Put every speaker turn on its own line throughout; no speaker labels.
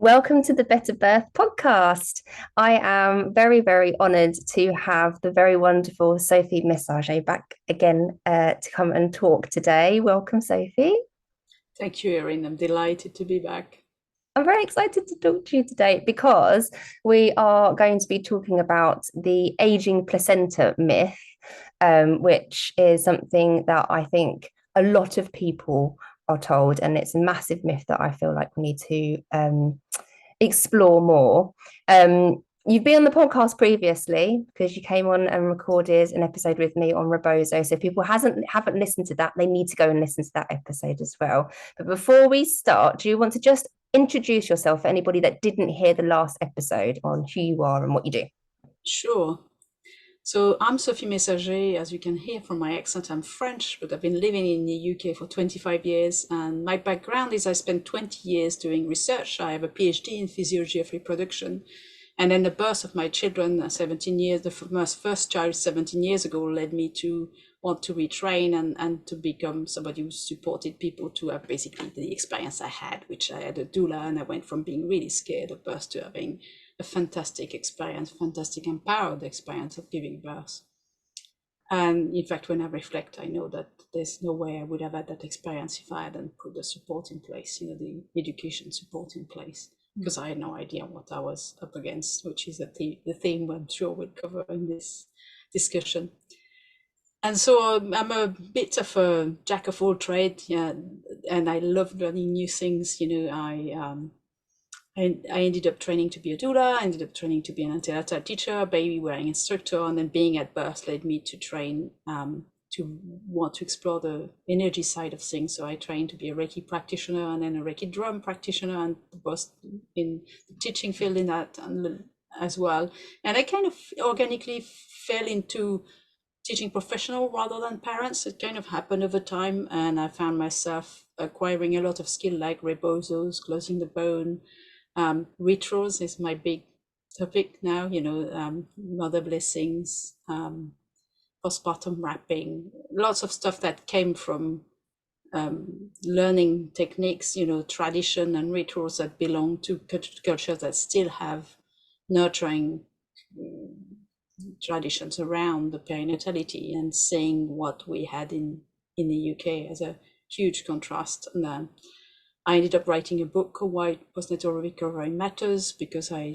Welcome to the Better Birth podcast. I am very, very honoured to have the very wonderful Sophie Messager back again to come and talk today. Welcome, Sophie.
Thank you, Erin. I'm delighted to be back.
I'm very excited to talk to you today because we are going to be talking about the aging placenta myth, which is something that I think a lot of people are told, and it's a massive myth that I feel like we need to explore more. You've been on the podcast previously because you came on and recorded an episode with me on Rebozo. So if people haven't listened to that, they need to go and listen to that episode as well. But before we start, do you want to just introduce yourself for anybody that didn't hear the last episode on who you are and what you do?
Sure. So I'm Sophie Messager. As you can hear from my accent, I'm French, but I've been living in the UK for 25 years. And my background is I spent 20 years doing research. I have a PhD in physiology of reproduction. And then the birth of my children, 17 years, my first child 17 years ago, led me to want to retrain and to become somebody who supported people to have basically the experience I had, which I had a doula, and I went from being really scared of birth to having a fantastic experience, fantastic empowered experience of giving birth. And in fact, when I reflect, I know that there's no way I would have had that experience if I hadn't put the support in place, the education support in place, because I had no idea what I was up against, which is the theme I'm sure we'll cover in this discussion. And so I'm a bit of a jack of all trades, yeah, and I love learning new things. I ended up training to be a doula, I ended up training to be an antenatal teacher, baby wearing instructor, and then being at birth led me to train to want to explore the energy side of things. So I trained to be a Reiki practitioner and then a Reiki drum practitioner, and both in the teaching field in that and as well. And I kind of organically fell into teaching professional rather than parents. It kind of happened over time, and I found myself acquiring a lot of skill like rebozos, closing the bone. Rituals is my big topic now, mother blessings, postpartum wrapping, lots of stuff that came from learning techniques, tradition and rituals that belong to cultures that still have nurturing traditions around the perinatality, and seeing what we had in the UK as a huge contrast. And I ended up writing a book called Why Postnatal Recovery Matters, because I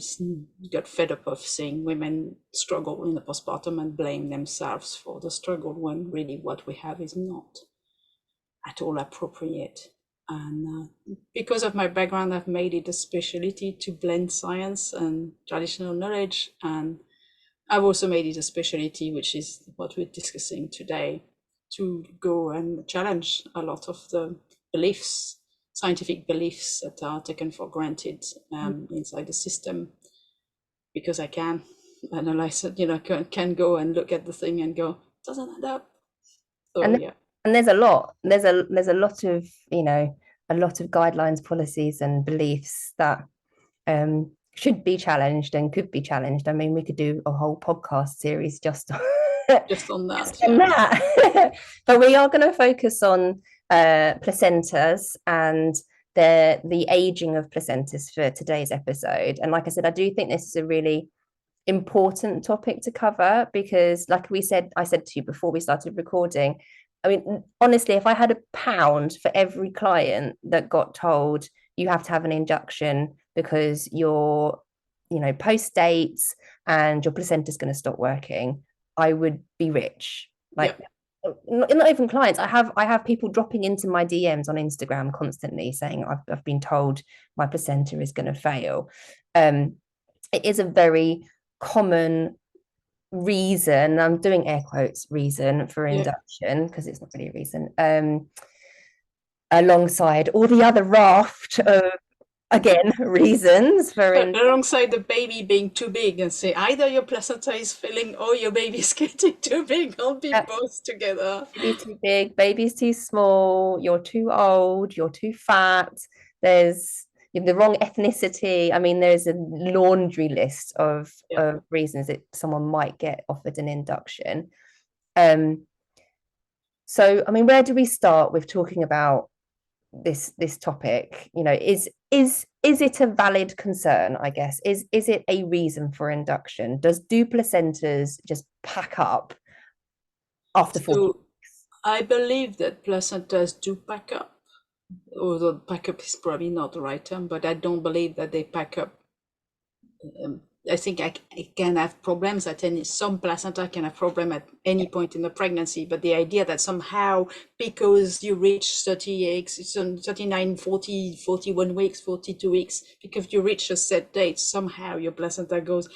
got fed up of seeing women struggle in the postpartum and blame themselves for the struggle, when really what we have is not at all appropriate. And because of my background, I've made it a specialty to blend science and traditional knowledge. And I've also made it a specialty, which is what we're discussing today, to go and challenge a lot of the beliefs, scientific beliefs that are taken for granted inside the system, because I can analyze it, can go and look at the thing and go, doesn't add up. So
And
yeah.
and there's a lot. There's a lot of a lot of guidelines, policies, and beliefs that should be challenged and could be challenged. I mean, we could do a whole podcast series just on,
Just on
just
that,
on
yeah.
that. But we are going to focus on placentas and the aging of placentas for today's episode. And like I said, I do think this is a really important topic to cover because, like I said to you before we started recording, I mean, honestly, if I had £1 for every client that got told you have to have an induction because you're, post dates and your placenta is going to stop working, I would be rich. Like,
Yep.
not even clients. I have people dropping into my DMs on Instagram constantly saying I've been told my placenta is going to fail. It is a very common reason, I'm doing air quotes, reason for
Yeah.
induction because it's not really a reason, alongside all the other raft of, again, reasons for
Alongside the baby being too big, and say either your placenta is failing or your baby is getting too big, or be both together.
baby's too big, baby's too small, you're too old, you're too fat, there's the wrong ethnicity. I mean, there's a laundry list
Yeah.
of reasons that someone might get offered an induction. um so, I mean, where do we start with talking about this topic? Is is it a valid concern, I guess? Is it a reason for induction? Do placentas just pack up after 40
So
weeks?
I believe that placentas do pack up, although pack up is probably not the right term, but I don't believe that they pack up. I think I can have problems at any, some placenta can have problem at any point in the pregnancy, but the idea that somehow because you reach 38, 39, 40, 41 weeks, 42 weeks, because you reach a set date, somehow your placenta goes,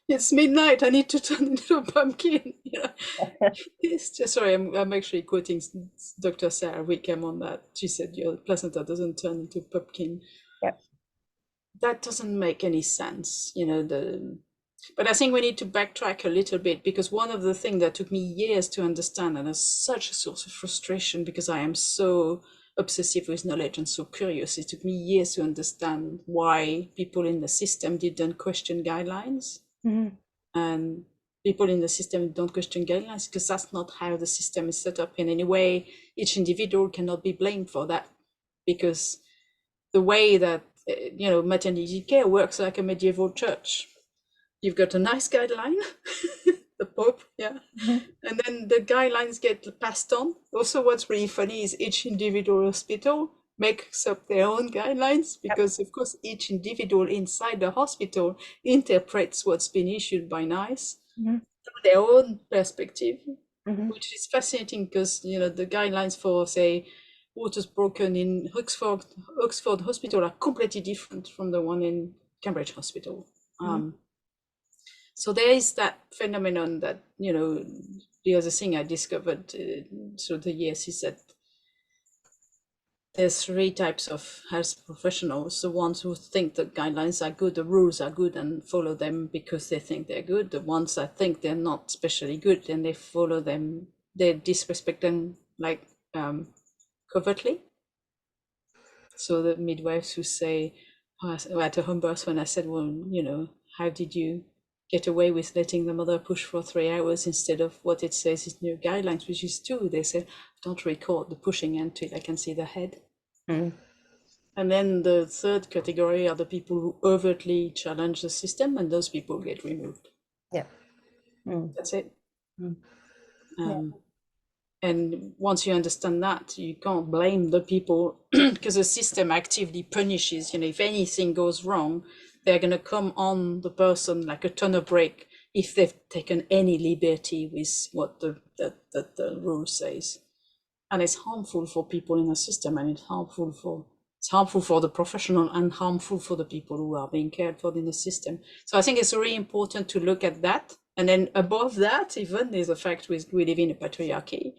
it's midnight, I need to turn into a pumpkin. You know, it's just, sorry, I'm actually quoting Dr. Sarah Wickham on that. She said your placenta doesn't turn into a pumpkin.
Yep.
That doesn't make any sense, you know. But I think we need to backtrack a little bit, because one of the things that took me years to understand, and is such a source of frustration because I am so obsessive with knowledge and so curious, it took me years to understand why people in the system didn't question guidelines.
Mm-hmm.
And people in the system don't question guidelines because that's not how the system is set up in any way. Each individual cannot be blamed for that, because the way that maternity care works like a medieval church. You've got a nice guideline, the Pope, yeah,
Mm-hmm.
and then the guidelines get passed on. Also, what's really funny is each individual hospital makes up their own guidelines,
Yep.
because of course each individual inside the hospital interprets what's been issued by NICE
Mm-hmm.
from their own perspective,
Mm-hmm.
which is fascinating because the guidelines for, say, waters broken in Oxford Hospital are completely different from the one in Cambridge Hospital.
Mm-hmm.
So there is that phenomenon that, the other thing I discovered through the years is that there's three types of health professionals: the ones who think the guidelines are good, the rules are good, and follow them because they think they're good; the ones that think they're not especially good and they follow them, they disrespect them, like, covertly. So the midwives who say, at a home birth, when I said, well, how did you get away with letting the mother push for 3 hours instead of what it says in your guidelines, which is 2? They said, don't record the pushing until I can see the head.
Mm-hmm.
And then the third category are the people who overtly challenge the system, and those people get removed.
Yeah. Mm-hmm.
That's it.
Yeah.
And once you understand that, you can't blame the people because the system actively punishes. If anything goes wrong, they're going to come on the person like a ton of brick if they've taken any liberty with what the rule says. And it's harmful for people in the system, and it's harmful for the professional and harmful for the people who are being cared for in the system. So I think it's really important to look at that. And then above that, even, is the fact we live in a patriarchy.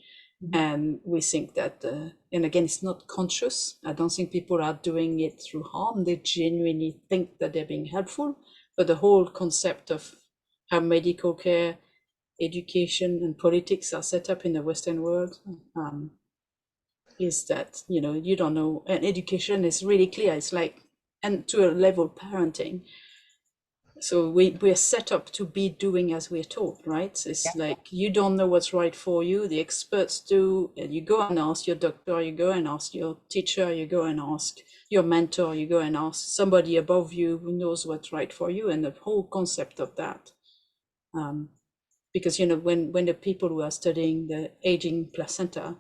Mm-hmm.
And we think that, and again, it's not conscious. I don't think people are doing it through harm. They genuinely think that they're being helpful. But the whole concept of how medical care, education, and politics are set up in the Western world is that, you don't know. And education is really clear. It's like, and to a level, parenting. So we're set up to be doing as we're taught, right? It's like, you don't know what's right for you, the experts do, and you go and ask your doctor, you go and ask your teacher, you go and ask your mentor, you go and ask somebody above you who knows what's right for you. And the whole concept of that, because when the people who are studying the aging placenta,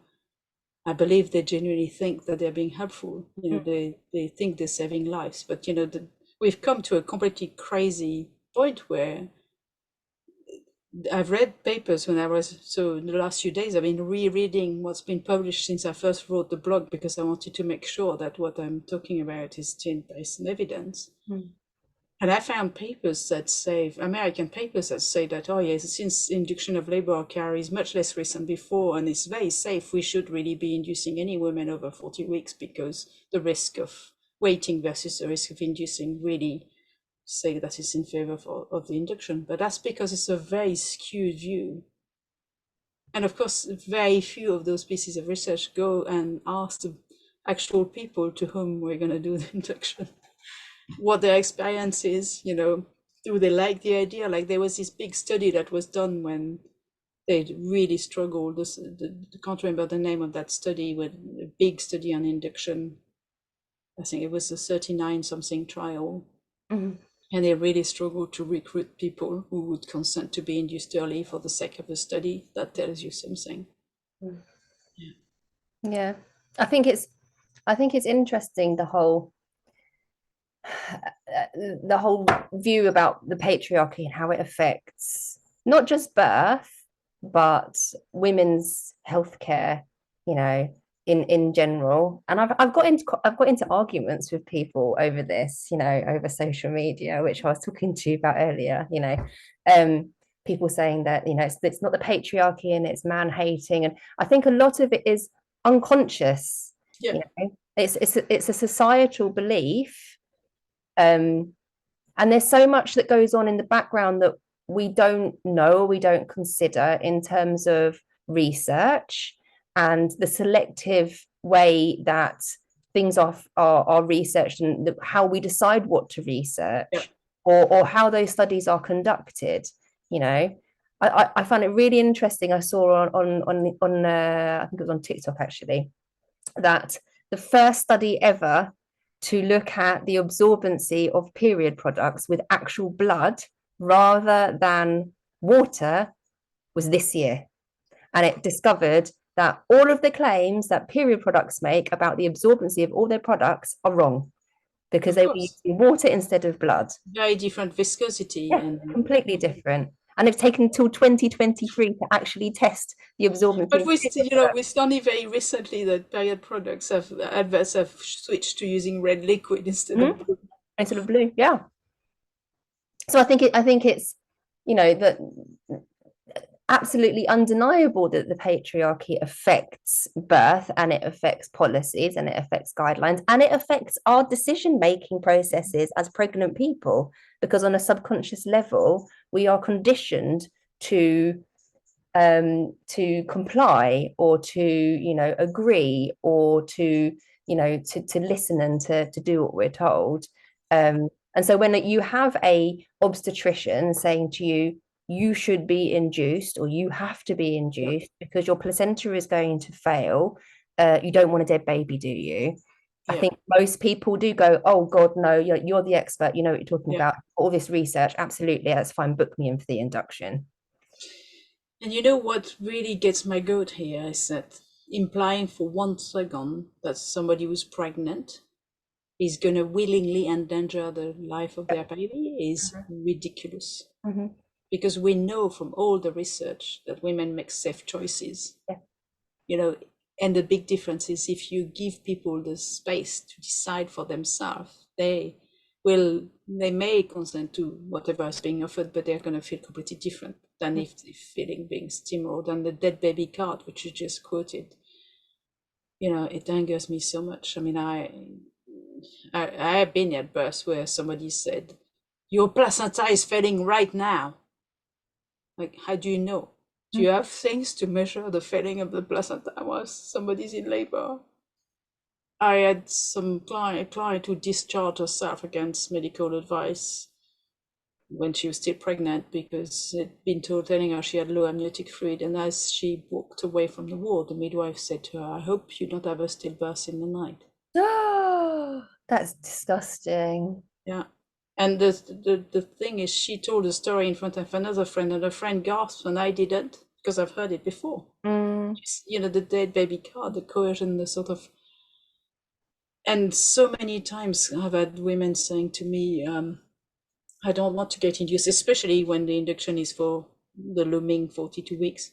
I believe they genuinely think that they're being helpful. They think they're saving lives, but we've come to a completely crazy point where I've read papers in the last few days I've been rereading what's been published since I first wrote the blog, because I wanted to make sure that what I'm talking about is based on evidence.
Mm-hmm.
And I found papers that say, American papers that say that, oh yes, since induction of labor care is much less recent before and it's very safe, we should really be inducing any women over 40 weeks, because the risk of waiting versus the risk of inducing really say that it's in favor of the induction. But that's because it's a very skewed view. And of course, very few of those pieces of research go and ask the actual people to whom we're going to do the induction what their experience is. Do they like the idea? Like, there was this big study that was done when they really struggled. I can't remember the name of that study, with a big study on induction. I think it was a 39 something trial.
Mhm.
And they really struggled to recruit people who would consent to be induced early for the sake of the study. That tells you something. Yeah.
Yeah, I think it's I think it's interesting the whole view about the patriarchy and how it affects not just birth, but women's healthcare, you know, in general. And I've got into arguments with people over this, you know, over social media, which I was talking to you about earlier, you know. People saying that, you know, it's not the patriarchy and it's man hating. And I think a lot of it is unconscious,
Yeah.
you know. It's a societal belief, um, and there's so much that goes on in the background that we don't know, we don't consider in terms of research and the selective way that things are researched and how we decide what to
Yeah.
research, or how those studies are conducted. You know, I find it really interesting. I saw on I think it was on TikTok actually, that the first study ever to look at the absorbency of period products with actual blood rather than water was this year. And it discovered that all of the claims that period products make about the absorbency of all their products are wrong because
Of
they were
course.
using water instead of blood.
Very different viscosity
Yeah,
and
completely different. And they've taken until 2023 to actually test the absorbency
but
of
we
period
still,
products.
it's only very recently that period products have adverts have switched to using red liquid instead of
Mhm.
blue.
Instead of blue, yeah. So I think it's, you know, that absolutely undeniable that the patriarchy affects birth and it affects policies and it affects guidelines and it affects our decision making processes as pregnant people, because on a subconscious level we are conditioned to comply or to, you know, agree or to, you know, to listen and to do what we're told. And so when you have a obstetrician saying to you, you should be induced or you have to be
Yeah.
induced because your placenta is going to fail, you don't want a dead baby, do you? I
Yeah.
think most people do go, oh God, no, you're the expert, you know what you're talking
Yeah.
about. All this research, absolutely, that's fine. Book me in for the induction.
And you know what really gets my goat here is that implying for 1 second that somebody who's pregnant is going to willingly endanger the life of their baby is ridiculous.
Mm-hmm.
Because we know from all the research that women make safe choices,
Yeah.
you know, and the big difference is if you give people the space to decide for themselves, they may consent to whatever is being offered, but they're going to feel completely different than if they're feeling being steamrolled. And the dead baby card, which you just quoted, you know, it angers me so much. I mean, I have been at births where somebody said, your placenta is failing right now. Like, how do you know? Do you have things to measure the failing of the placenta while somebody's in labor? I had some a client who discharged herself against medical advice when she was still pregnant because they'd been told telling her she had low amniotic fluid. And as she walked away from the ward, the midwife said to her, I hope you don't have a stillbirth in the night.
Oh, that's disgusting.
Yeah. And the thing is, she told the story in front of another friend, and her friend gasped, and I didn't because I've heard it before.
Mm,
You know, the dead baby card, the coercion, the sort of. And so many times I've had women saying to me, I don't want to get induced, especially when the induction is for the looming 42 weeks.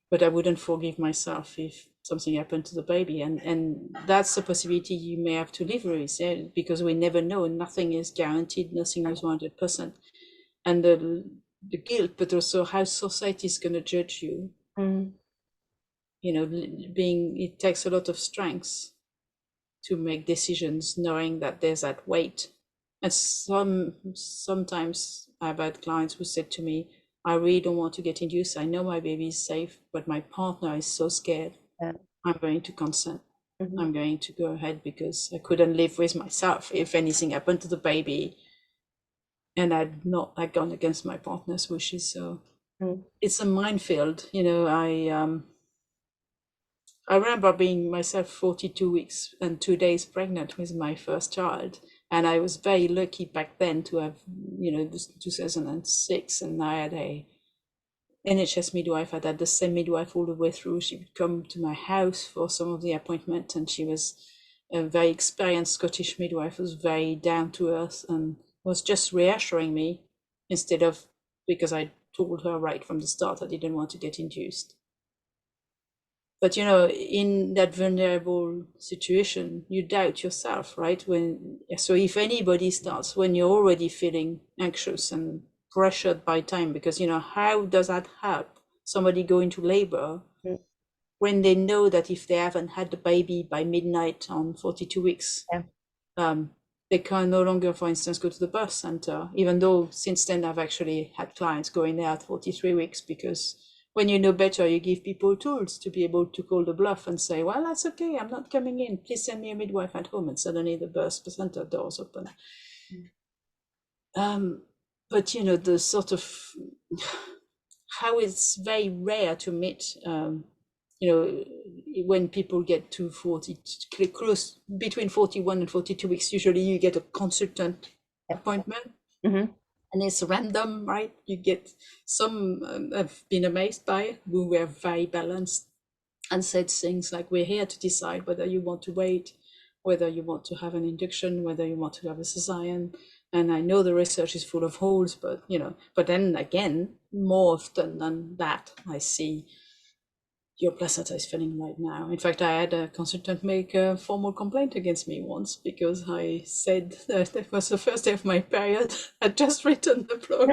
But I wouldn't forgive myself if something happened to the baby. And that's a possibility you may have to live with, because we never know. Nothing is guaranteed, nothing is 100%. And the guilt, but also how society is going to judge you.
mm,
You know, it takes a lot of strength to make decisions knowing that there's that weight. And sometimes I've had clients who said to me, I really don't want to get induced. I know my baby is safe, but my partner is so scared.
yeah.
I'm going to consent.
Mhm.
I'm going to go ahead because I couldn't live with myself if anything happened to the baby and I'd gone against my partner's wishes. So
Mm,
it's a minefield. You know, I remember being myself 42 weeks and 2 days pregnant with my first child. And I was very lucky back then to have, this 2006, and I had a NHS midwife. I'd had the same midwife all the way through. She would come to my house for some of the appointments, and she was a very experienced Scottish midwife, was very down to earth and was just reassuring me instead of, because I told her right from the start I didn't want to get induced. But in that vulnerable situation, you doubt yourself, right? So if anybody starts when you're already feeling anxious and pressured by time, because how does that help somebody go into labor
Mm.
when they know that if they haven't had the baby by midnight on 42 weeks,
Yeah.
they can no longer, for instance, go to the birth center, even though since then I've actually had clients going there at 43 weeks, because when you know better, you give people tools to be able to call the bluff and say, well, that's okay, I'm not coming in, please send me a midwife at home, and suddenly the birth center doors open. But the sort of how it's very rare to meet, when people get to 40, close between 41 and 42 weeks, usually you get a consultant appointment.
Mm-hmm.
And it's random, right? You get some, I've been amazed by, who were very balanced and said things like, we're here to decide whether you want to wait, whether you want to have an induction, whether you want to have a cesarean. And I know the research is full of holes, but then again, more often than that, I see your placenta is failing right now. In fact, I had a consultant make a formal complaint against me once because I said that it was the first day of my period. I'd just written the blog.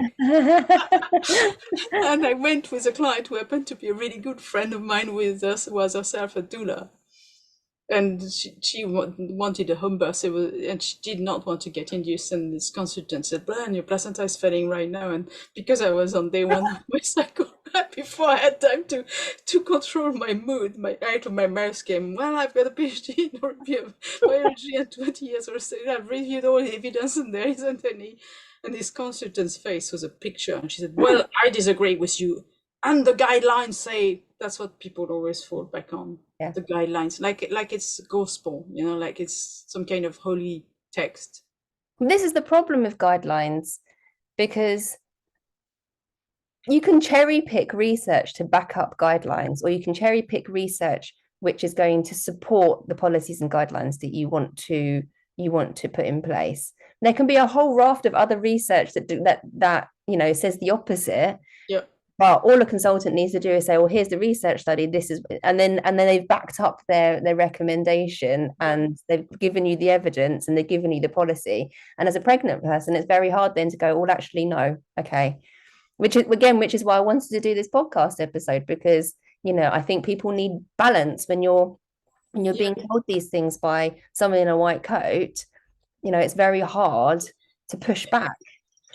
And I went with a client who happened to be a really good friend of mine, with us, was herself a doula. And she wanted a home birth, and she did not want to get induced. And this consultant said, Brian, your placenta is failing right now. And because I was on day one of my cycle, before I had time to control my mood, my mouse came, well, I've got a PhD in biology and 20 years or so. I've reviewed all the evidence and there isn't any. And this consultant's face was a picture. And she said, well, I disagree with you. And the guidelines say, that's what people always fall back on.
Yeah.
The guidelines, like it's gospel, like it's some kind of holy text.
This is the problem with guidelines, because you can cherry pick research to back up guidelines, or you can cherry pick research which is going to support the policies and guidelines that you want to put in place. There can be a whole raft of other research that says the opposite.
Yeah.
But all a consultant needs to do is say, well, here's the research study, this is, and then they've backed up their recommendation, and they've given you the evidence, and they've given you the policy. And as a pregnant person, it's very hard then to go, well, actually, no, okay. Which is why I wanted to do this podcast episode, because I think people need balance when you're being told these things by someone in a white coat. It's very hard to push back.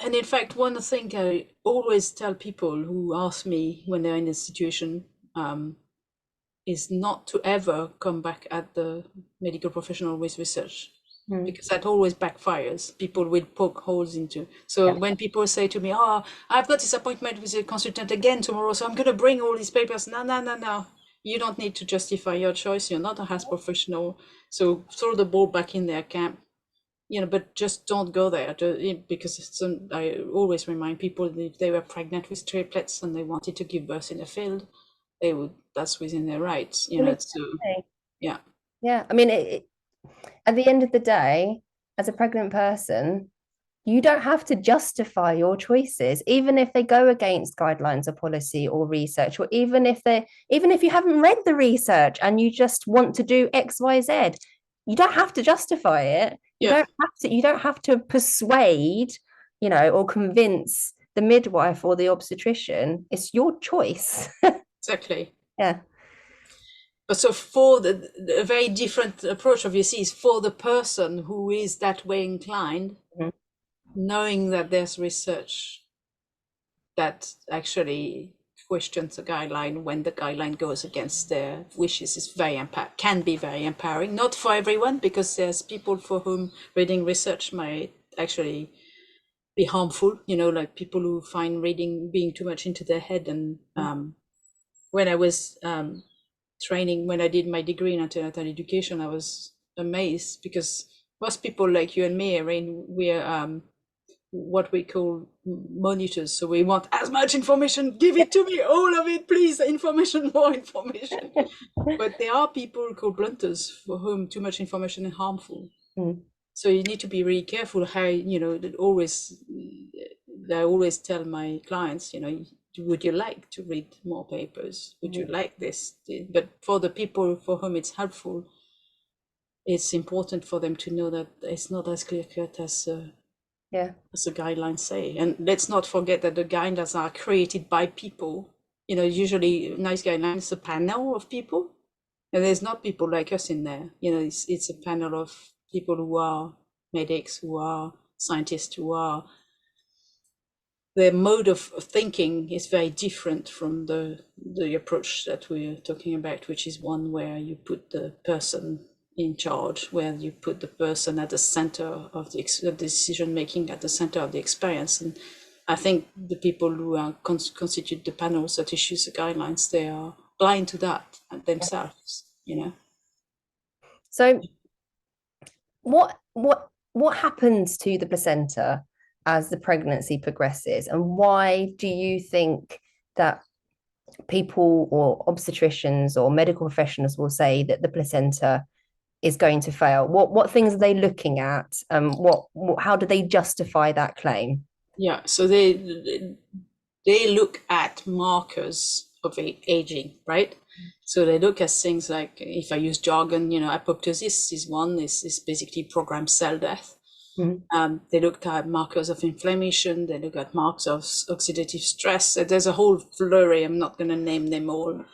And in fact, one thing I always tell people who ask me when they're in this situation is not to ever come back at the medical professional with research, because that always backfires. People will poke holes into. So when people say to me, oh, I've got this appointment with a consultant again tomorrow, so I'm going to bring all these papers. No. You don't need to justify your choice. You're not a health professional. So throw the ball back in their camp. But just don't go there, because I always remind people that if they were pregnant with triplets and they wanted to give birth in the field, that's within their rights, yeah.
Yeah. I mean, at the end of the day, as a pregnant person, you don't have to justify your choices, even if they go against guidelines or policy or research, or even if you haven't read the research and you just want to do XYZ. You don't have to justify it. You don't have to persuade, or convince the midwife or the obstetrician. It's your choice.
Exactly.
Yeah.
But so for a very different approach, obviously, is for the person who is that way inclined, knowing that there's research that actually questions the guideline when the guideline goes against their wishes is can be very empowering. Not for everyone, because there's people for whom reading research might actually be harmful, like people who find reading being too much into their head. And when I was training, when I did my degree in antenatal education, I was amazed because most people like you and me, Irene, we're what we call monitors. So we want as much information, give it to me, all of it, please, information, more information. But there are people called blunters for whom too much information is harmful.
Mm.
So you need to be really careful how, that I always tell my clients, would you like to read more papers? Would you like this? But for the people for whom it's helpful, it's important for them to know that it's not as clear cut as the guidelines say. And let's not forget that the guidelines are created by people. Usually nice guidelines is a panel of people, and there's not people like us in there. It's a panel of people who are medics, who are scientists, who are, their mode of thinking is very different from the approach that we're talking about, which is one where you put the person in charge, where you put the person at the center of the decision making, at the center of the experience. And I think the people who are constitute the panels that issues the guidelines, they are blind to that themselves.
So what happens to the placenta as the pregnancy progresses, and why do you think that people or obstetricians or medical professionals will say that the placenta is going to fail? What things are they looking at? How do they justify that claim?
Yeah, so they look at markers of aging, right? So they look at things like, if I use jargon, apoptosis is one, is basically programmed cell death. Mm-hmm. They looked at markers of inflammation. They look at markers of oxidative stress. There's a whole flurry. I'm not going to name them all,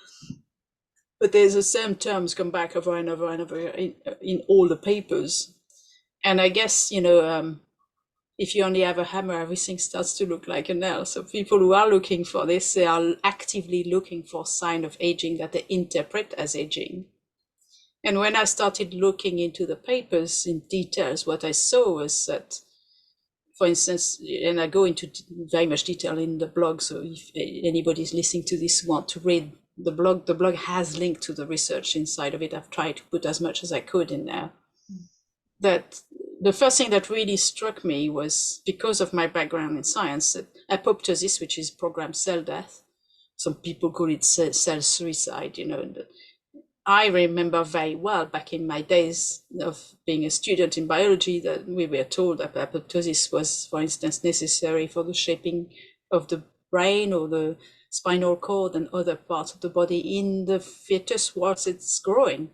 but there's the same terms come back over and over and over in all the papers. And I guess, if you only have a hammer, everything starts to look like a nail. So people who are looking for this, they are actively looking for sign of aging that they interpret as aging. And when I started looking into the papers in details, what I saw was that, for instance, and I go into very much detail in the blog, so if anybody's listening to this want to read the blog has linked to the research inside of it. I've tried to put as much as I could in there. That the first thing that really struck me was, because of my background in science, that apoptosis, which is programmed cell death, some people call it cell suicide, I remember very well back in my days of being a student in biology that we were told that apoptosis was, for instance, necessary for the shaping of the brain or the spinal cord and other parts of the body in the fetus whilst it's growing.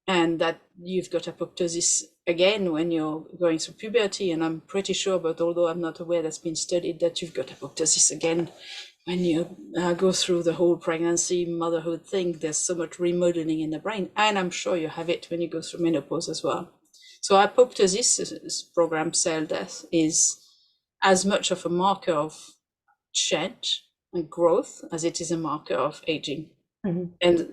And that you've got apoptosis again when you're going through puberty. And I'm pretty sure, but although I'm not aware that's been studied, that you've got apoptosis again when you go through the whole pregnancy, motherhood thing. There's so much remodeling in the brain. And I'm sure you have it when you go through menopause as well. So apoptosis, programmed cell death, is as much of a marker of change and growth as it is a marker of aging. Mm-hmm. And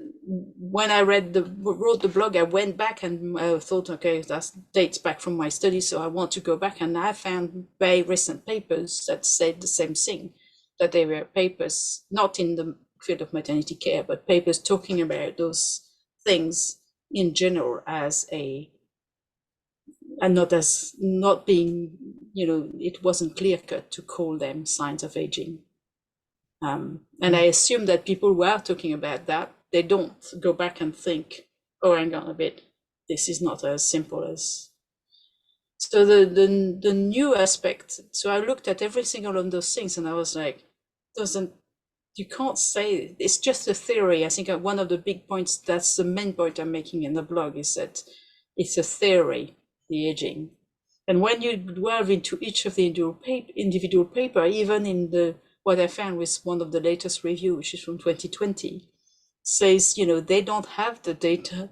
when I wrote the blog, I went back and thought, okay, that dates back from my study, so I want to go back. And I found very recent papers that said the same thing, that they were papers not in the field of maternity care, but papers talking about those things in general as and not being, it wasn't clear cut to call them signs of aging. And I assume that people who are talking about that, they don't go back and think, oh, hang on a bit, this is not as simple as. So the new aspect, so I looked at every single one of those things and I was like, you can't say, it's just a theory. I think one of the big points, that's the main point I'm making in the blog, is that it's a theory, the aging. And when you delve into each of the individual paper, even in what I found with one of the latest review, which is from 2020, says, they don't have the data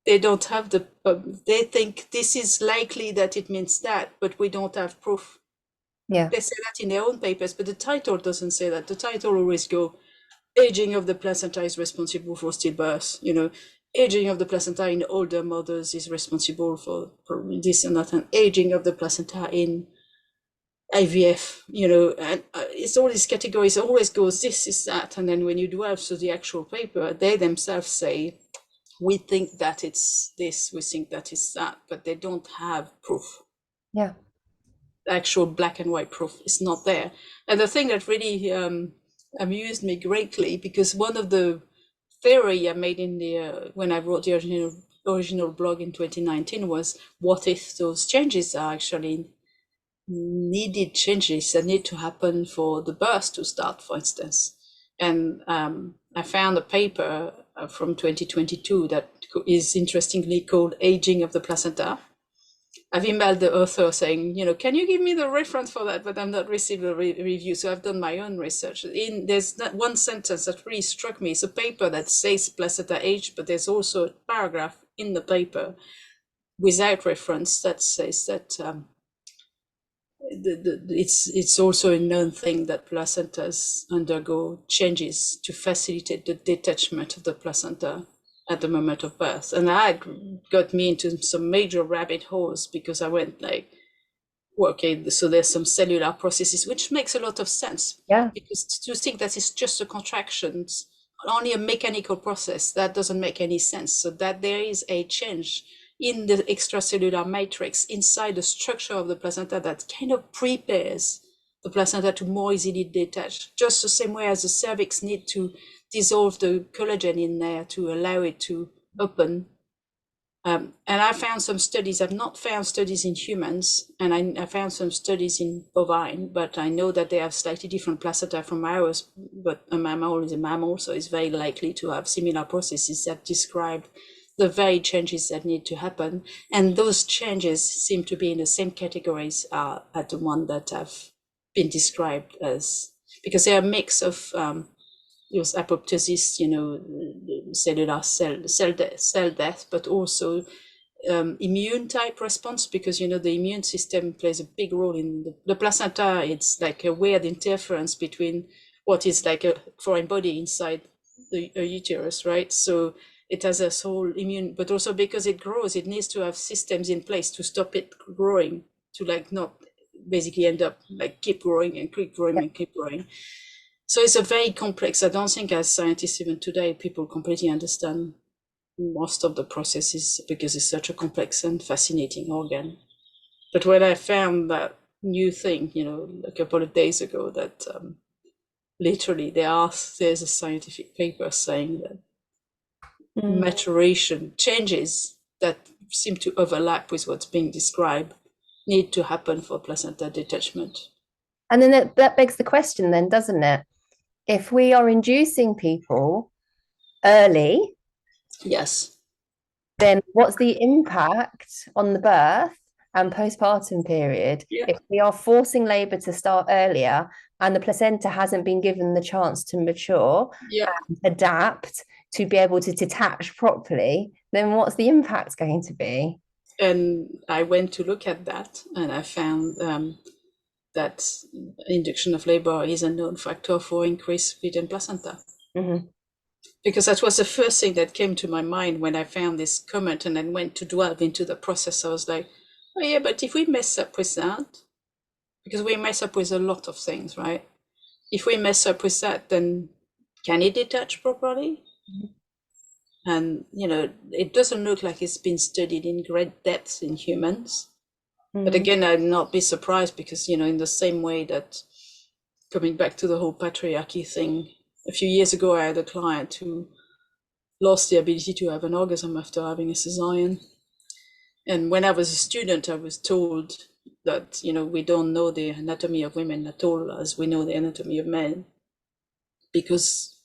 they don't have they think this is likely that it means that, but we don't have proof. Yeah. They say that in their own papers, but the title doesn't say that. The title always go, aging of the placenta is responsible for stillbirth, aging of the placenta in older mothers is responsible for this and that, and aging of the placenta in IVF, and it's all these categories, always goes, this is that. And then when you delve to the actual paper, they themselves say, we think that it's this, we think that it's that, but they don't have proof.
Yeah.
Actual black and white proof is not there. And the thing that really amused me greatly, because one of the theory I made in the when I wrote the original blog in 2019 was, what if those changes are actually needed changes that need to happen for the birth to start, for instance. And I found a paper from 2022 that is interestingly called Aging of the Placenta. I've emailed the author saying, can you give me the reference for that? But I'm not received a review. So I've done my own research. There's that one sentence that really struck me. It's a paper that says placenta age, but there's also a paragraph in the paper without reference that says that it's also a known thing that placentas undergo changes to facilitate the detachment of the placenta at the moment of birth. And that got me into some major rabbit holes, because I went like, well, okay, so there's some cellular processes, which makes a lot of sense.
Yeah.
Because to think that it's just a contractions, only a mechanical process, that doesn't make any sense. So that there is a change in the extracellular matrix inside the structure of the placenta that kind of prepares the placenta to more easily detach, just the same way as the cervix need to dissolve the collagen in there to allow it to open. And I found some studies. I've not found studies in humans, and I found some studies in bovine, but I know that they have slightly different placenta from ours. But a mammal is a mammal, so it's very likely to have similar processes that describe the very changes that need to happen. And those changes seem to be in the same categories as the one that have been described as, because they're a mix of apoptosis, cellular cell death, but also immune type response, because the immune system plays a big role in the placenta. It's like a weird interference between what is like a foreign body inside the uterus, right? So it has a whole immune, but also because it grows, it needs to have systems in place to stop it growing, to like not basically end up like keep growing and keep growing and keep growing. So it's a very complex. I don't think as scientists even today, people completely understand most of the processes, because it's such a complex and fascinating organ. But when I found that new thing, a couple of days ago, that literally there's a scientific paper saying that maturation changes that seem to overlap with what's being described need to happen for placenta detachment.
And then that begs the question then, doesn't it? If we are inducing people early,
Yes.
then what's the impact on the birth and postpartum period
Yeah.
if we are forcing labor to start earlier and the placenta hasn't been given the chance to mature
Yeah.
and adapt to be able to detach properly, then what's the impact going to be?
And I went to look at that, and I found that induction of labor is a known factor for increased within placenta.
Mm-hmm.
Because that was the first thing that came to my mind when I found this comment and then went to delve into the process. I was like, oh yeah, but if we mess up with that, because we mess up with a lot of things, right? If we mess up with that, then can it detach properly? Mm-hmm. And, it doesn't look like it's been studied in great depth in humans. Mm-hmm. But again, I'd not be surprised, because, in the same way that, coming back to the whole patriarchy thing, a few years ago, I had a client who lost the ability to have an orgasm after having a cesarean. And when I was a student, I was told that, we don't know the anatomy of women at all as we know the anatomy of men, because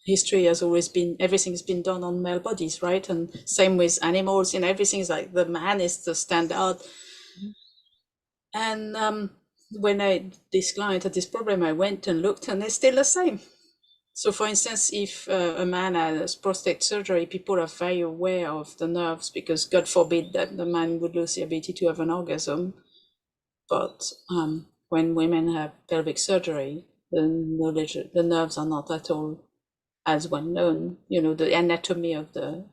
history has always been, everything's been done on male bodies, right? And same with animals, everything's like the man is the standard. And when this client had this problem, I went and looked, and they're still the same. So, for instance, if a man has prostate surgery, people are very aware of the nerves, because God forbid that the man would lose the ability to have an orgasm. But when women have pelvic surgery, the nerves are not at all as well known. The anatomy of the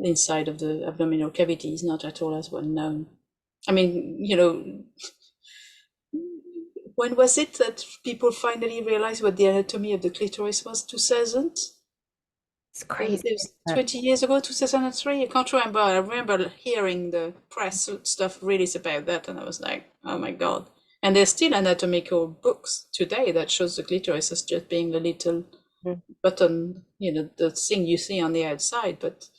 inside of the abdominal cavity is not at all as well known. I mean, when was it that people finally realized what the anatomy of the clitoris was? 2000?
It's
It
crazy.
was 20 years ago, 2003. I can't remember. I remember hearing the press stuff release about that, and I was like, oh my God. And there's still anatomical books today that shows the clitoris as just being a little
Mhm.
button, the thing you see on the outside. But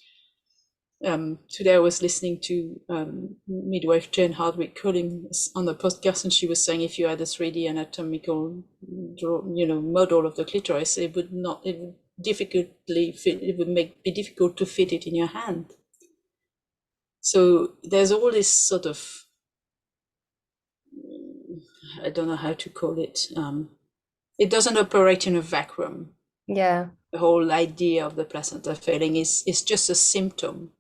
today I was listening to midwife Jane Hardwick calling on the podcast, and she was saying if you had a 3D anatomical, model of the clitoris, it would be difficult to fit it in your hand. So there's all this sort of, I don't know how to call it. It doesn't operate in a vacuum.
Yeah.
The whole idea of the placenta failing is just a symptom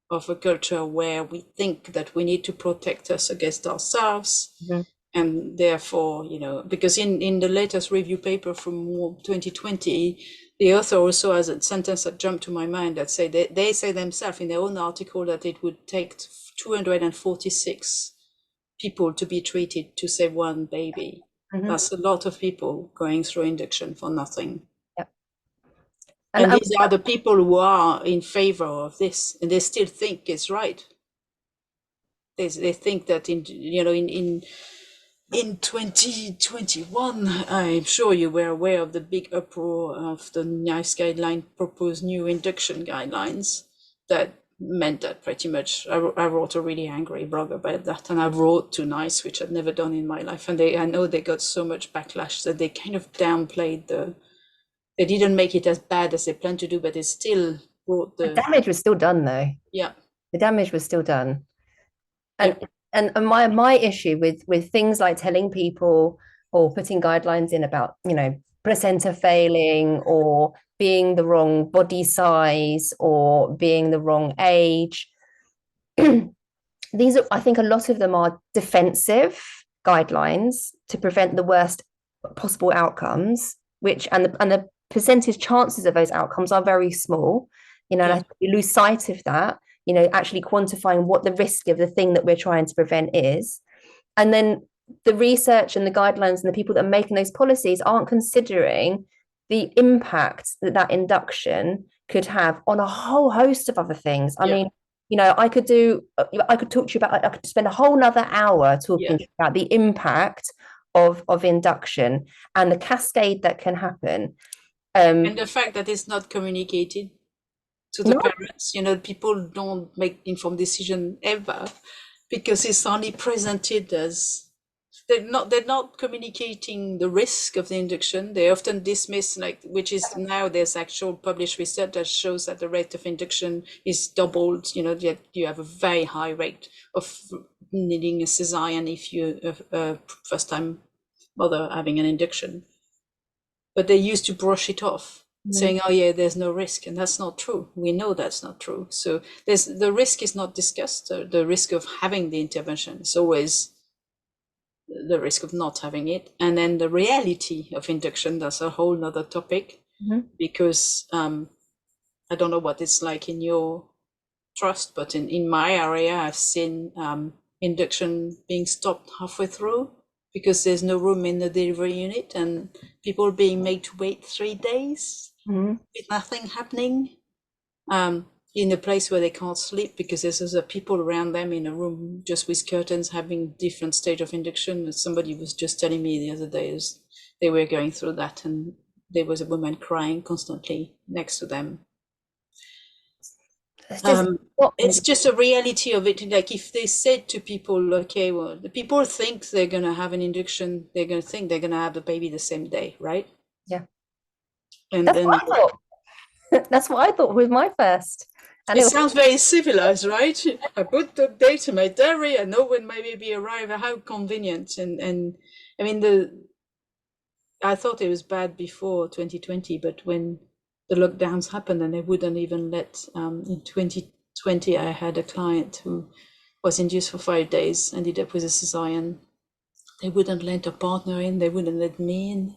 of a culture where we think that we need to protect us against ourselves.
Mhm.
And therefore, because in the latest review paper from 2020, the author also has a sentence that jumped to my mind that say they say themselves in their own article that it would take 246 people to be treated to save one baby.
Mhm.
That's a lot of people going through induction for nothing.
Yep.
And these are the people who are in favor of this, and they still think it's right. They think that in 2021, I'm sure you were aware of the big uproar of the NICE guideline proposed new induction guidelines. That meant that pretty much I wrote a really angry blog about that, and I wrote to NICE, which I'd never done in my life. And I know they got so much backlash that they kind of downplayed they didn't make it as bad as they planned to do, but they still brought
The damage was still done, though.
yeah,
The damage was still done.
yeah,
And my issue with things like telling people or putting guidelines in about, placenta failing or being the wrong body size or being the wrong age, these are, I think a lot of them are defensive guidelines to prevent the worst possible outcomes, which and the percentage chances of those outcomes are very small. And I
yeah.
think we lose sight of that, actually quantifying what the risk of the thing that we're trying to prevent is. And then the research and the guidelines and the people that are making those policies aren't considering the impact that that induction could have on a whole host of other things. I
Yeah.
mean, I could talk to you about, I could spend a whole nother hour
Yeah.
talking about the impact of induction and the cascade that can happen.
And the fact that it's not communicated to the
No,
parents, people don't make informed decision ever because it's only presented as they're not communicating the risk of the induction. They often dismiss, which is now there's actual published research that shows that the rate of induction is doubled. Yet you have a very high rate of needing a cesarean if you first time mother having an induction. But they used to brush it off, saying, "Oh yeah, there's no risk," and that's not true. We know that's not true. So the risk is not discussed. The risk of having the intervention is always the risk of not having it, and then the reality of induction. That's a whole nother topic because I don't know what it's like in your trust, but in my area, I've seen induction being stopped halfway through because there's no room in the delivery unit and people being made to wait 3 days with nothing happening in a place where they can't sleep because there's other people around them in a room just with curtains having different stage of induction. Somebody was just telling me the other day they were going through that and there was a woman crying constantly next to them. It's just a reality of it. Like if they said to people, okay, well, the people think they're going to have an induction, they're going to think they're going to have the baby the same day, right?
Yeah.
And
That's
then
what I thought. That's what I thought with my first. And
it sounds very civilized, right? I put the date in my diary. I know when my baby arrives. How convenient! And I mean I thought it was bad before 2020, but when the lockdowns happened and they wouldn't even let in 2020, I had a client who was induced for 5 days, ended up with a cesarean. They wouldn't let a partner in. They wouldn't let me in.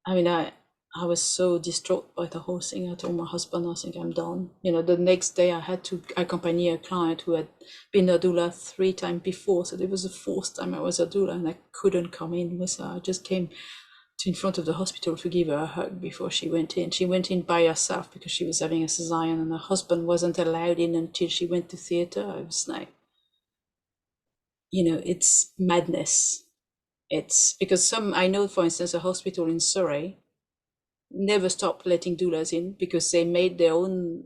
I mean, I was so distraught by the whole thing. I told my husband, I think I'm done. The next day I had to accompany a client who had been a doula 3 times before. So it was the fourth time I was a doula, and I couldn't come in with her. I just came in front of the hospital to give her a hug before she went in. She went in by herself because she was having a cesarean, and her husband wasn't allowed in until she went to theatre. I was like, it's madness. It's because I know, for instance, a hospital in Surrey never stopped letting doulas in because they made their own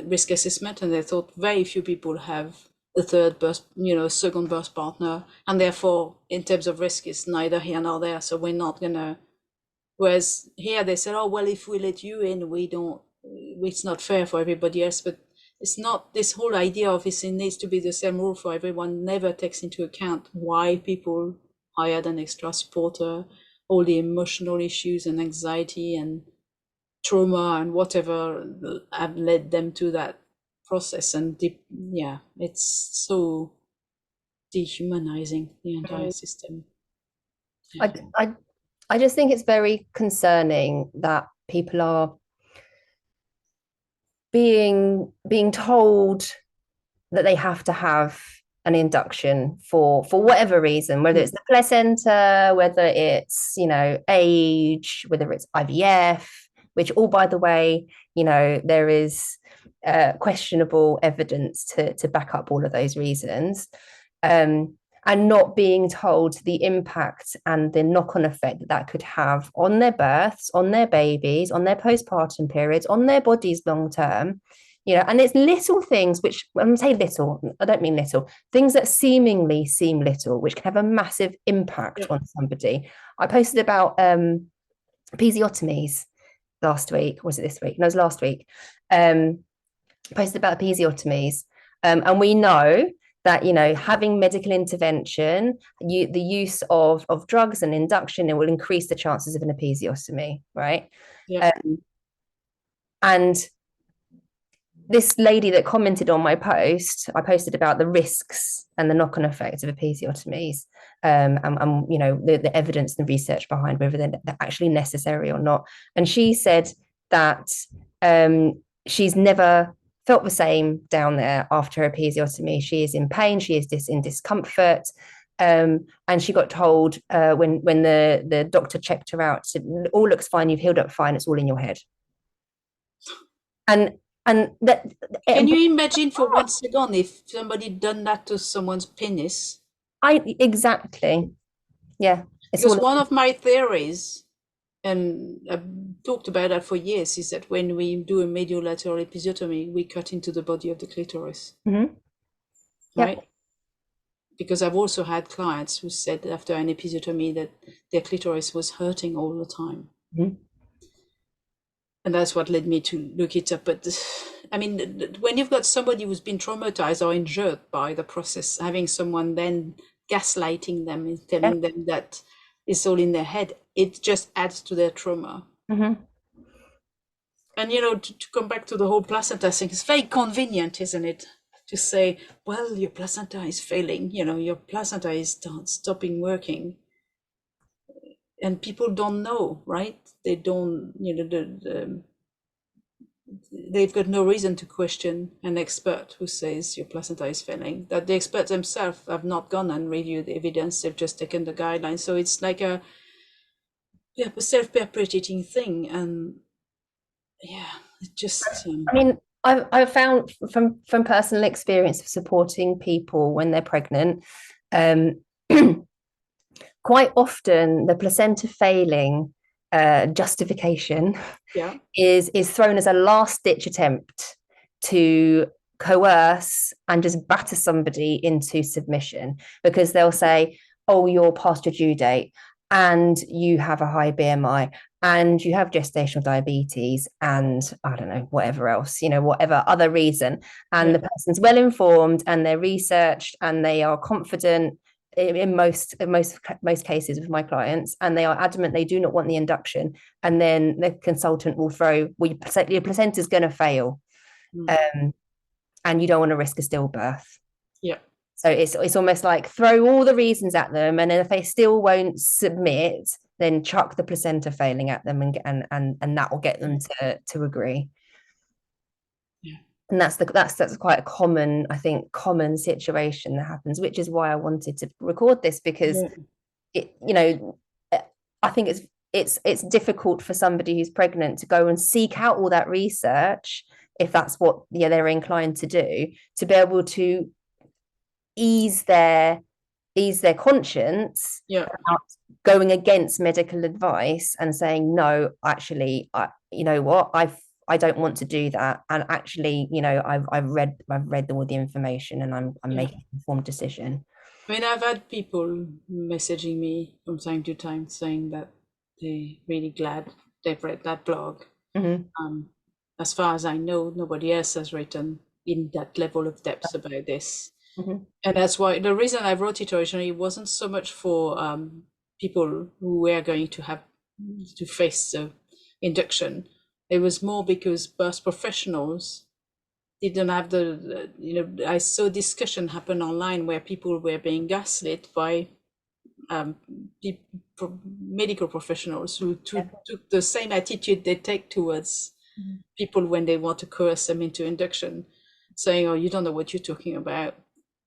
risk assessment, and they thought very few people have a third birth, second birth partner, and therefore in terms of risk it's neither here nor there, so we're not gonna. Whereas here they said, oh well, if we let you in, we don't, it's not fair for everybody else. But it's not, this whole idea of it needs to be the same rule for everyone never takes into account why people hired an extra supporter, all the emotional issues and anxiety and trauma and whatever have led them to that process. And it's so dehumanizing, the entire system.
I, I, I just think it's very concerning that people are being told that they have to have an induction for whatever reason, whether it's the placenta, whether it's age, whether it's IVF, which all, by the way, there is questionable evidence to back up all of those reasons. And not being told the impact and the knock-on effect that could have on their births, on their babies, on their postpartum periods, on their bodies long term. And it's little things, which I'm saying little, I don't mean little, things that seemingly seem little, which can have a massive impact on somebody. I posted about episiotomies last week. Was it this week? No, it was last week. Posted about episiotomies. And we know that having medical intervention, the use of drugs and induction, it will increase the chances of an episiotomy, right?
Yeah.
And this lady that commented on my post, I posted about the risks and the knock-on effects of episiotomies, and the evidence and research behind whether they're actually necessary or not. And she said that she's never felt the same down there after her episiotomy. She is in pain, she is in discomfort. And she got told when the doctor checked her out, said, all looks fine, you've healed up fine, it's all in your head. And that,
can you imagine for 1 second if somebody done that to someone's penis?
Exactly. Yeah.
Because one of my theories, and I've talked about that for years, is that when we do a medial lateral episiotomy, we cut into the body of the clitoris.
Mm-hmm.
Right? Yep. Because I've also had clients who said after an episiotomy that their clitoris was hurting all the time.
Mm-hmm.
And that's what led me to look it up. But I mean, when you've got somebody who's been traumatized or injured by the process, having someone then gaslighting them and telling them that it's all in their head, it just adds to their trauma.
Mm-hmm.
And, to come back to the whole placenta thing, it's very convenient, isn't it? To say, well, your placenta is failing, your placenta is stopping working. And people don't know, right? They don't, they've got no reason to question an expert who says your placenta is failing. That the experts themselves have not gone and reviewed the evidence, they've just taken the guidelines. So it's like a self-perpetuating thing. And it just...
I mean, I've found from personal experience of supporting people when they're pregnant, quite often the placenta failing justification is thrown as a last-ditch attempt to coerce and just batter somebody into submission, because they'll say, oh, you're past your due date and you have a high BMI and you have gestational diabetes and I don't know, whatever else, whatever other reason. And the person's well informed and they're researched and they are confident in most cases with my clients, and they are adamant they do not want the induction. And then the consultant will throw, well, your placenta is going to fail, and you don't want to risk a stillbirth.
Yeah.
So it's almost like throw all the reasons at them, and then if they still won't submit, then chuck the placenta failing at them, and that will get them to agree.
Yeah.
And that's quite a common, I think, common situation that happens, which is why I wanted to record this, because
Yeah.
it, I think it's difficult for somebody who's pregnant to go and seek out all that research, if that's what, yeah, they're inclined to do, to be able to ease their conscience
Yeah.
about going against medical advice and saying, no, actually, you know what, I don't want to do that, and actually, I've read all the information, and I'm
Yeah.
making an informed decision.
I mean, I've had people messaging me from time to time saying that they're really glad they've read that blog.
Mm-hmm.
Um, as far as I know, nobody else has written in that level of depth about this.
Mm-hmm.
And that's why the reason I wrote it originally wasn't so much for people who were going to have to face the induction. It was more because birth professionals didn't have I saw discussion happen online where people were being gaslit by um, medical professionals who
Yeah.
took the same attitude they take towards people when they want to coerce them into induction, saying, "Oh, you don't know what you're talking about.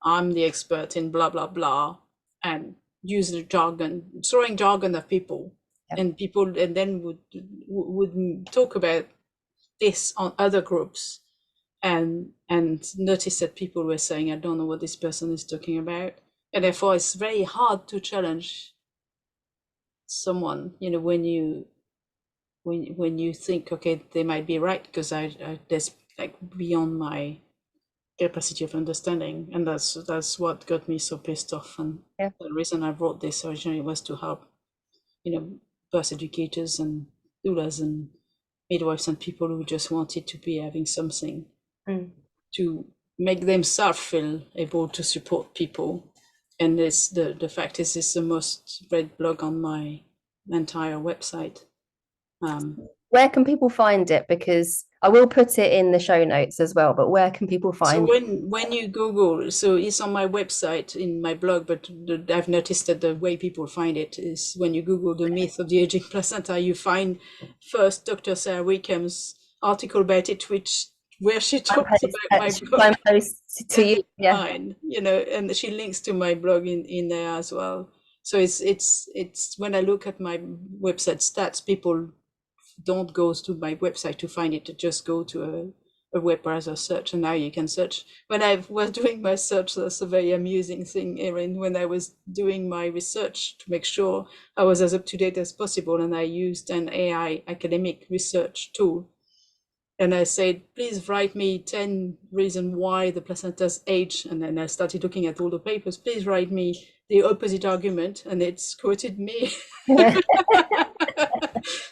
I'm the expert in blah blah blah," and use the jargon, throwing jargon at people,
Yeah.
and people, and then would talk about this on other groups, and notice that people were saying, "I don't know what this person is talking about," and therefore it's very hard to challenge someone. When you think, okay, they might be right, because I that's like beyond my capacity of understanding, and that's what got me so pissed off. And
Yeah.
the reason I wrote this originally was to help, birth educators and doulas and midwives and people who just wanted to be having something
Mm.
to make themselves feel able to support people. And this the fact is, it's the most read blog on my entire website.
Where can people find it? Because I will put it in the show notes as well, but where can people
So
find
when you Google, so it's on my website in my blog, but I've noticed that the way people find it is when you Google the myth of the aging placenta, you find first Dr. Sarah Wickham's article about it, where she talks
signpost,
about my blog,
signpost to
and
you? Yeah.
mine, and she links to my blog in there as well. So it's when I look at my website stats, people don't go to my website to find it, to just go to a web browser search, and now you can search. When I was doing my search, that's a very amusing thing, Erin, when I was doing my research to make sure I was as up to date as possible, and I used an AI academic research tool, and I said, please write me 10 reasons why the placentas age. And then I started looking at all the papers. Please write me the opposite argument. And it's quoted me.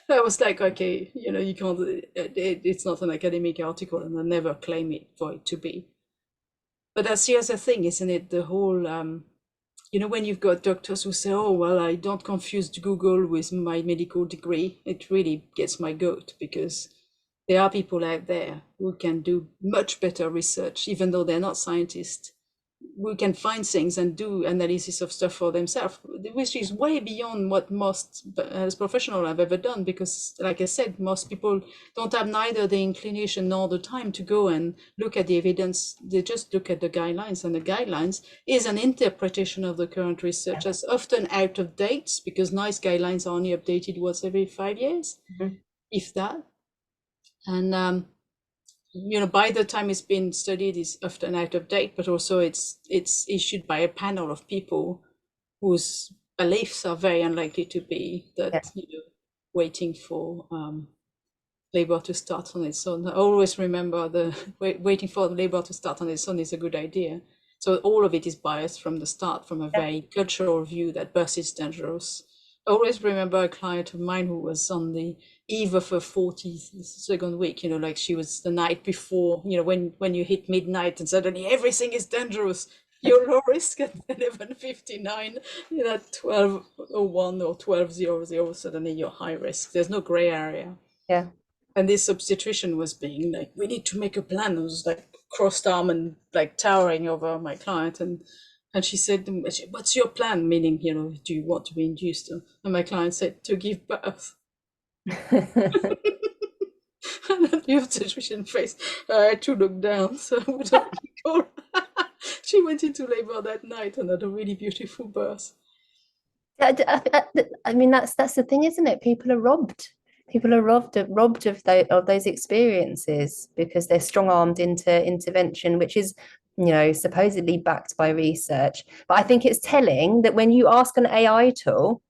I was like, okay, you can't, it's not an academic article, and I never claim it for it to be. But that's the other thing, isn't it? The whole, when you've got doctors who say, oh, well, I don't confuse Google with my medical degree, it really gets my goat, because there are people out there who can do much better research, even though they're not scientists, who can find things and do analysis of stuff for themselves, which is way beyond what most as professionals have ever done. Because, like I said, most people don't have neither the inclination nor the time to go and look at the evidence. They just look at the guidelines, and the guidelines is an interpretation of the current research that's often out of date, because NICE guidelines are only updated once every 5 years, if that. And by the time it's been studied, it's often out of date, but also it's issued by a panel of people whose beliefs are very unlikely to be
Yeah.
that, waiting for labor to start on its own. I always remember waiting for labor to start on its own is a good idea. So all of it is biased from the start, from a very cultural view that birth is dangerous. I always remember a client of mine who was on the eve of her 42nd week, like she was the night before, when you hit midnight and suddenly everything is dangerous. You're low risk at 11:59, at 12:01 or 12:00, suddenly you're high risk. There's no gray area.
Yeah.
And this obstetrician was being like, we need to make a plan. I was like, crossed arm and like towering over my client, and she said, "What's your plan?" Meaning, do you want to be induced? And my client said, "To give birth." And the obstetrician face, I had to look down, so I would have recall. She went into labor that night and had a really beautiful birth.
I mean, that's the thing, isn't it? People are robbed. People are robbed of those experiences because they're strong-armed into intervention, which is, supposedly backed by research. But I think it's telling that when you ask an AI tool,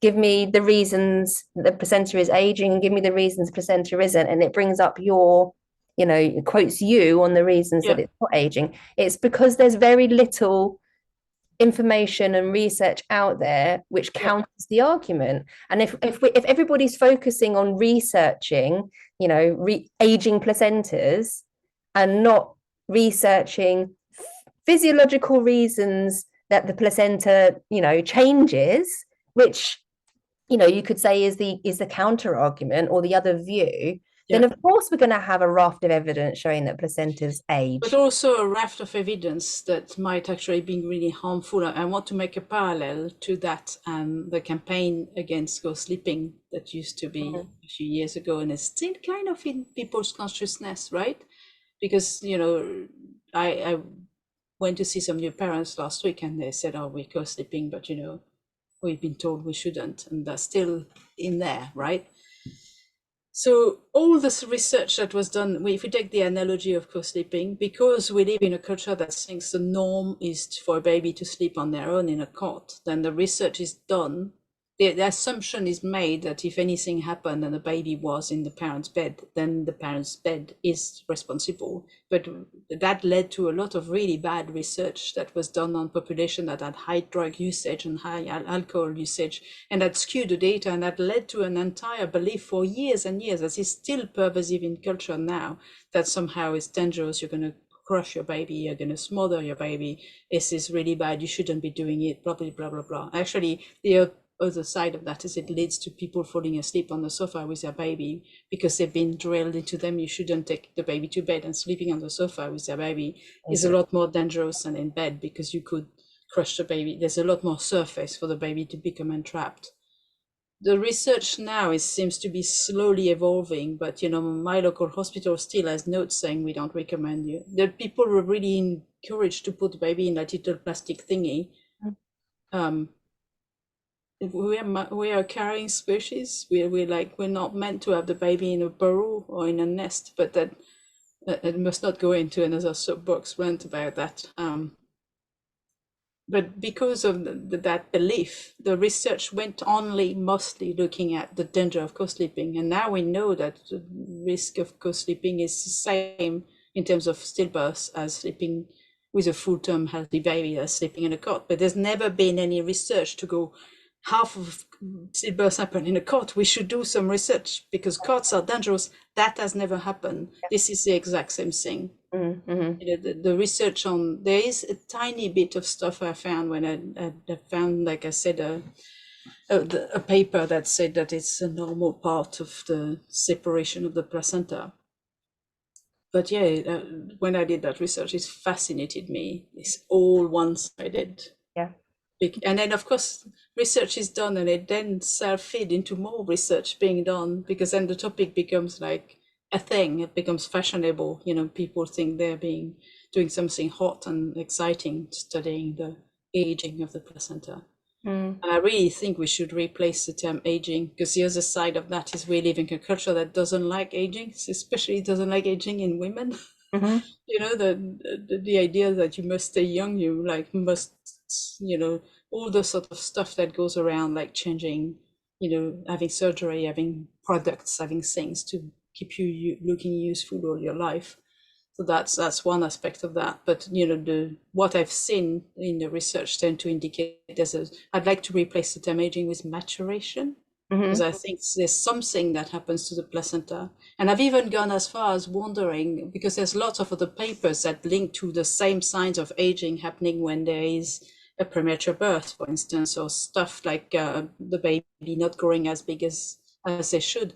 give me the reasons the placenta is aging and give me the reasons the placenta isn't, and it brings up it quotes you on the reasons
Yeah,
that it's not aging. It's because there's very little information and research out there which
yeah,
counters the argument. And if everybody's focusing on researching, aging placentas and not researching physiological reasons that the placenta, changes, which you could say is the counter argument or the other view, then
yeah.
of course we're going to have a raft of evidence showing that placentas
But
age.
also a raft of evidence that might actually be really harmful. I want to make a parallel to that and the campaign against co-sleeping that used to be a few years ago and is still kind of in people's consciousness, right? Because, I went to see some new parents last week and they said, "Oh, we're co-sleeping, but we've been told we shouldn't," and that's still in there, right? So all this research that was done, if we take the analogy of co-sleeping, because we live in a culture that thinks the norm is for a baby to sleep on their own in a cot, then the research is done. The assumption is made that if anything happened and the baby was in the parent's bed, then the parent's bed is responsible. But that led to a lot of really bad research that was done on population that had high drug usage and high alcohol usage, and that skewed the data, and that led to an entire belief for years and years, that is still pervasive in culture now, that somehow it's dangerous, you're going to crush your baby, you're going to smother your baby, this is really bad, you shouldn't be doing it, blah, blah, blah, blah, blah. Actually, the other side of that is it leads to people falling asleep on the sofa with their baby because they've been drilled into them, you shouldn't take the baby to bed, and sleeping on the sofa with their baby is a lot more dangerous than in bed because you could crush the baby. There's a lot more surface for the baby to become entrapped. The research now seems to be slowly evolving, but my local hospital still has notes saying we don't recommend you. The people were really encouraged to put the baby in that little plastic thingy. Um, we are a carrying species. We're not meant to have the baby in a burrow or in a nest, but that it must not go into another soapbox rant about that. But because of that belief, the research went only mostly looking at the danger of co-sleeping. And now we know that the risk of co-sleeping is the same in terms of stillbirth as sleeping with a full-term healthy baby as sleeping in a cot. But there's never been any research to go, half of stillbirths happen in a cot. We should do some research because cots are dangerous. That has never happened. This is the exact same thing.
Mm-hmm.
The research on, there is a tiny bit of stuff I found when I found, like I said, a paper that said that it's a normal part of the separation of the placenta. But yeah, when I did that research, it fascinated me. It's all one-sided.
Yeah.
And then, of course, research is done and it then self-feed into more research being done, because then the topic becomes like a thing. It becomes fashionable. People think they're doing something hot and exciting, studying the aging of the placenta. And I really think we should replace the term aging, because the other side of that is we live in a culture that doesn't like aging, especially doesn't like aging in women.
Mm-hmm.
The idea that you must stay young, you must, all the sort of stuff that goes around, like changing, having surgery, having products, having things to keep you looking useful all your life. So that's one aspect of that. But what I've seen in the research tend to indicate I'd like to replace the term aging with maturation, because
Mm-hmm.
I think there's something that happens to the placenta. And I've even gone as far as wondering, because there's lots of other papers that link to the same signs of aging happening when there is a premature birth, for instance, or stuff like the baby not growing as big as they should.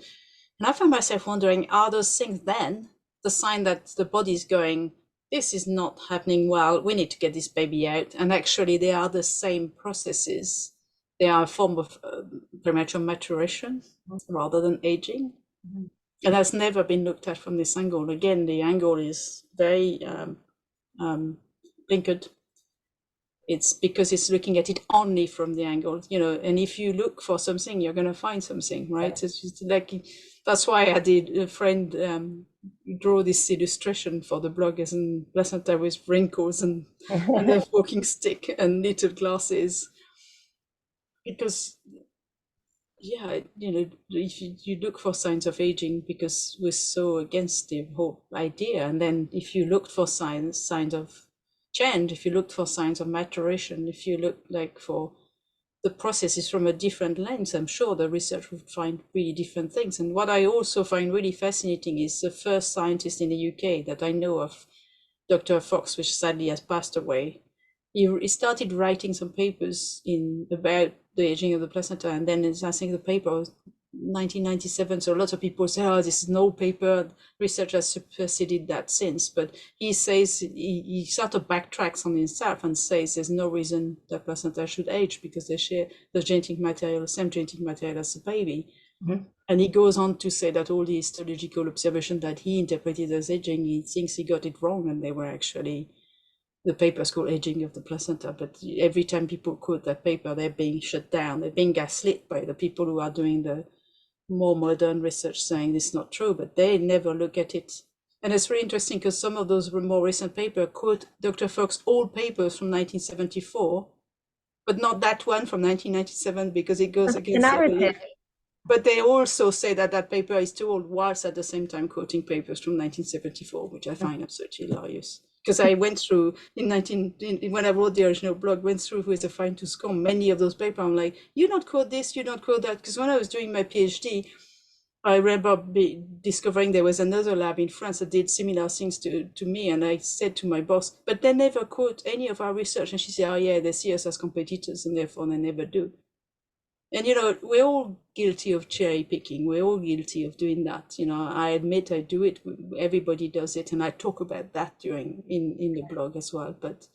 And I found myself wondering, are those things then the sign that the body's going, this is not happening well, we need to get this baby out. And actually they are the same processes. They are a form of premature maturation rather than aging. And that's never been looked at from this angle. Again, the angle is very blinkered. It's because it's looking at it only from the angle, and if you look for something, you're going to find something, right? It's just like, that's why I did a friend draw this illustration for the blog as in placenta with wrinkles and a walking stick and little glasses, because if you look for signs of aging, because we're so against the whole idea, and then if you looked for signs of change, if you looked for signs of maturation, if you look like for the processes from a different lens, I'm sure the research would find really different things. And what I also find really fascinating is the first scientist in the UK that I know of, Dr. Fox, which sadly has passed away. He started writing some papers about the aging of the placenta, and then I think the paper was 1997. So lots of people say, "Oh, this is an old paper." Research has superseded that since, but he says he sort of backtracks on himself and says there's no reason that placenta should age because they share the genetic material, the same genetic material as the baby. And he goes on to say that all the histological observations that he interpreted as aging, he thinks he got it wrong, and they were actually the paper's called Aging of the Placenta. But every time people quote that paper, they're being shut down. They're being gaslit by the people who are doing the more modern research, saying it's not true, but they never look at it. And it's really interesting because some of those more recent papers quote Dr. Fox's old papers from 1974, but not that one from 1997 because it goes against their belief. But they also say that that paper is too old, whilst at the same time quoting papers from 1974, which I find absolutely hilarious. Because I went through when I wrote the original blog, went through with a fine tooth comb many of those papers. I'm like, you don't quote this, you don't quote that. Because when I was doing my PhD, I remember discovering there was another lab in France that did similar things to me. And I said to my boss, but they never quote any of our research. And she said, oh yeah, they see us as competitors and therefore they never do. And, we're all guilty of cherry picking. We're all guilty of doing that. I admit I do it. Everybody does it. And I talk about that in the blog as well. But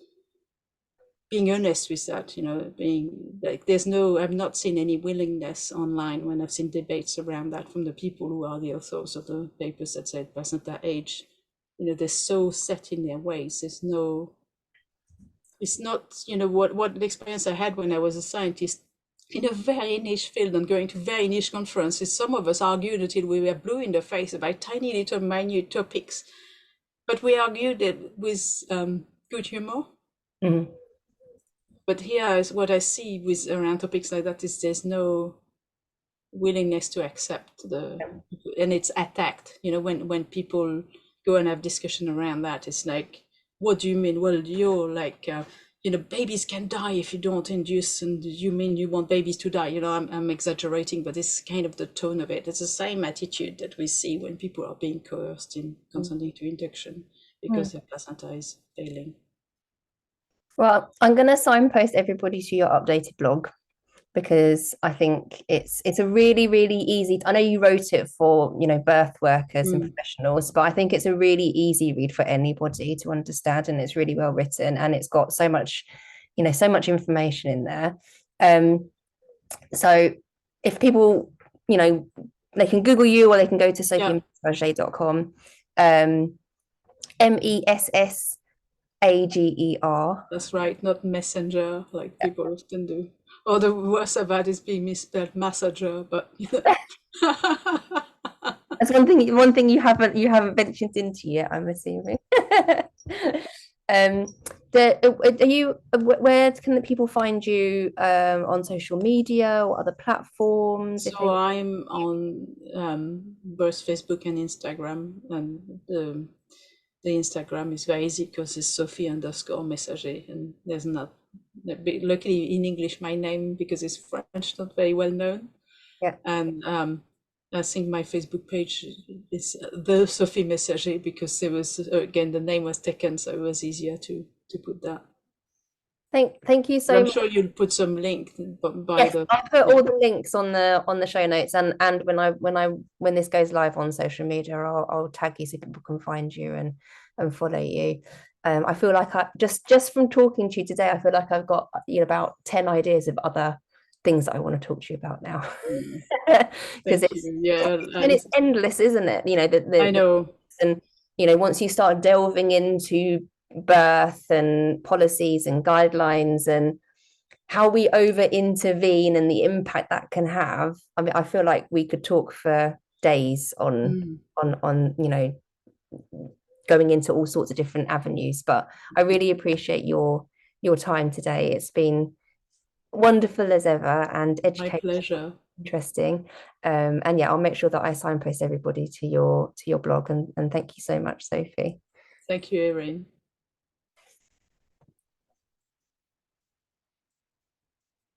being honest with that, being like, I've not seen any willingness online when I've seen debates around that from the people who are the authors of the papers that said placenta age. They're so set in their ways. It's not, what the experience I had when I was a scientist in a very niche field and going to very niche conferences. Some of us argued until we were blue in the face about tiny little minute topics, but we argued it with good humor. But here is what I see with around topics like that is there's no willingness to accept and it's attacked. When people go and have discussion around that, it's like, what do you mean? Well, you're like babies can die if you don't induce, and you mean you want babies to die? I'm exaggerating, but it's kind of the tone of it. It's the same attitude that we see when people are being coerced in consenting to induction because their placenta is failing.
Well, I'm going to signpost everybody to your updated blog because I think it's a really, really easy. I know you wrote it for birth workers and professionals, but I think it's a really easy read for anybody to understand, and it's really well written, and it's got so much information in there. So if people, they can Google you or they can go to sophiemessager.com. Messager.
That's right, not messenger like people often do. Or the worst of that is being misspelled massager, but
that's one thing you haven't ventured into yet, I'm assuming. Where can the people find you on social media or other platforms?
So I'm on both Facebook and Instagram, and the Instagram is very easy because it's Sophie_Messager, and there's not, luckily in English, my name, because it's French, not very well known.
Yeah.
And I think my Facebook page is the Sophie Messager because it was, again, the name was taken, so it was easier to put that.
Thank you
But
so
I'm
much.
sure you'll put some link by
Yes,
the,
I'll put
yeah.
all the links on the show notes, and when this goes live on social media, I'll tag you so people can find you and follow you. I feel like I just from talking to you today, I feel like I've got about 10 ideas of other things that I want to talk to you about now.
Mm,
Because
thank you. Yeah,
it's endless, isn't it?
I know.
And once you start delving into birth and policies and guidelines and how we over intervene and the impact that can have. I mean, I feel like we could talk for days
Mm,
on going into all sorts of different avenues, but I really appreciate your time today. It's been wonderful as ever and
my
educational,
pleasure.
interesting. And yeah, I'll make sure that I signpost everybody to your blog, and thank you so much, Sophie.
Thank you, Erin.